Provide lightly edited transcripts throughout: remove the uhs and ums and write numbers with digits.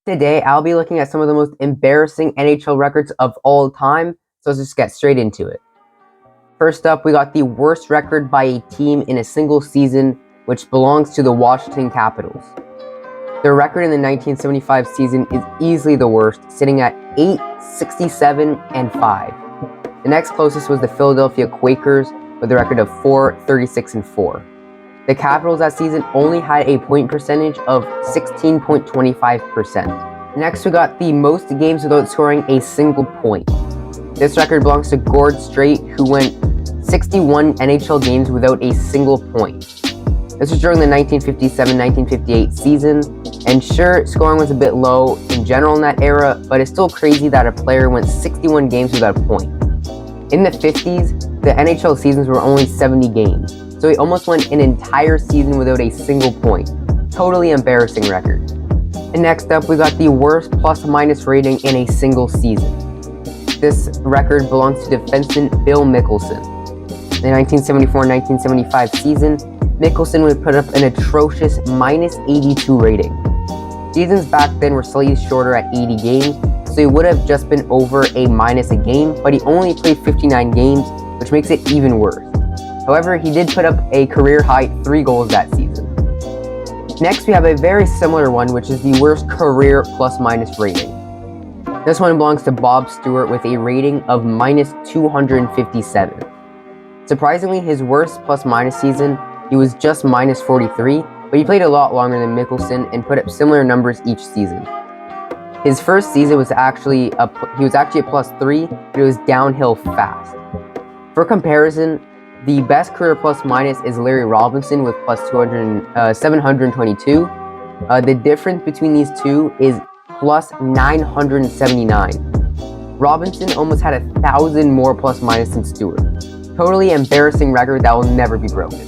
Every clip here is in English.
Today, I'll be looking at some of the most embarrassing NHL records of all time, so let's just get straight into it. First up, we got the worst record by a team in a single season, which belongs to the Washington Capitals. Their record in the 1975 season is easily the worst, sitting at 8-67-5. The next closest was the Philadelphia Quakers with a record of 4-36-4. The Capitals that season only had a point percentage of 16.25%. Next, we got the most games without scoring a single point. This record belongs to Gord Strait, who went 61 NHL games without a single point. This was during the 1957-1958 season, and sure, scoring was a bit low in general in that era, but it's still crazy that a player went 61 games without a point. In the 50s, the NHL seasons were only 70 games, so he almost went an entire season without a single point. Totally embarrassing record. And next up, we got the worst plus-minus rating in a single season. This record belongs to defenseman Bill Mickelson. In the 1974-1975 season, Mickelson would put up an atrocious -82 rating. Seasons back then were slightly shorter at 80 games, so he would have just been over a minus a game, but he only played 59 games, which makes it even worse. However, he did put up a career-high 3 goals that season. Next, we have a very similar one, which is the worst career plus-minus rating. This one belongs to Bob Stewart with a rating of -257. Surprisingly, his worst plus-minus season, he was just -43, but he played a lot longer than Mickelson and put up similar numbers each season. His first season was actually a +3, but it was downhill fast. For comparison, the best career plus-minus is Larry Robinson with +722. The difference between these two is +979. Robinson almost had 1,000 more plus-minus than Stewart. Totally embarrassing record that will never be broken.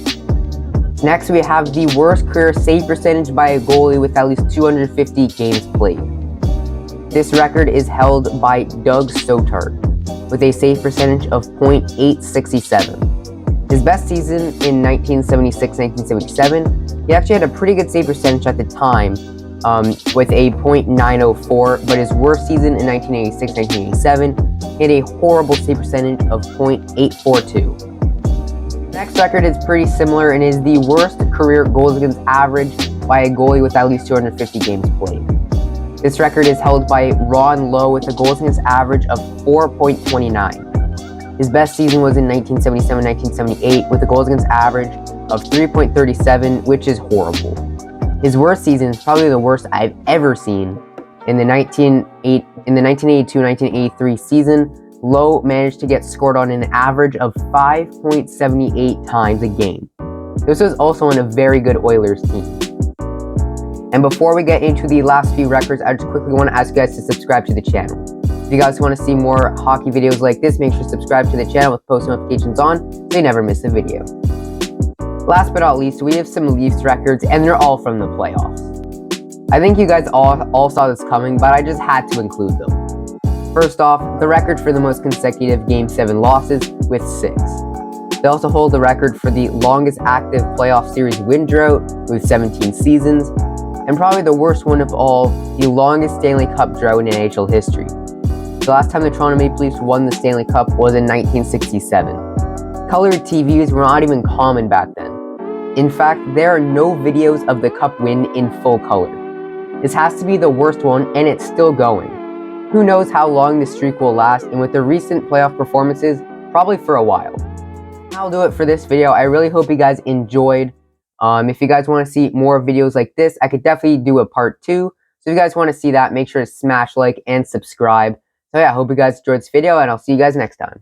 Next, we have the worst career save percentage by a goalie with at least 250 games played. This record is held by Doug Soetart with a save percentage of .867. His best season in 1976-1977, he actually had a pretty good save percentage at the time with a .904, but his worst season in 1986-1987, he had a horrible save percentage of .842. Next record is pretty similar and is the worst career goals against average by a goalie with at least 250 games played. This record is held by Ron Lowe with a goals against average of 4.29. His best season was in 1977-1978 with a goals against average of 3.37, which is horrible. His worst season is probably the worst I've ever seen. In the 1982-1983 season, Lowe managed to get scored on an average of 5.78 times a game. This was also on a very good Oilers team. And before we get into the last few records, I just quickly want to ask you guys to subscribe to the channel. If you guys want to see more hockey videos like this, make sure to subscribe to the channel with post notifications on so you never miss a video. Last but not least, we have some Leafs records, and they're all from the playoffs. I think you guys all saw this coming, but I just had to include them. First off, the record for the most consecutive Game 7 losses with 6. They also hold the record for the longest active playoff series win drought with 17 seasons, and probably the worst one of all, the longest Stanley Cup drought in NHL history. The last time the Toronto Maple Leafs won the Stanley Cup was in 1967. Colored TVs were not even common back then. In fact, there are no videos of the Cup win in full color. This has to be the worst one, and it's still going. Who knows how long this streak will last, and with the recent playoff performances, probably for a while. That'll do it for this video. I really hope you guys enjoyed. If you guys want to see more videos like this, I could definitely do a part 2. So if you guys want to see that, make sure to smash like and subscribe. So yeah, I hope you guys enjoyed this video, and I'll see you guys next time.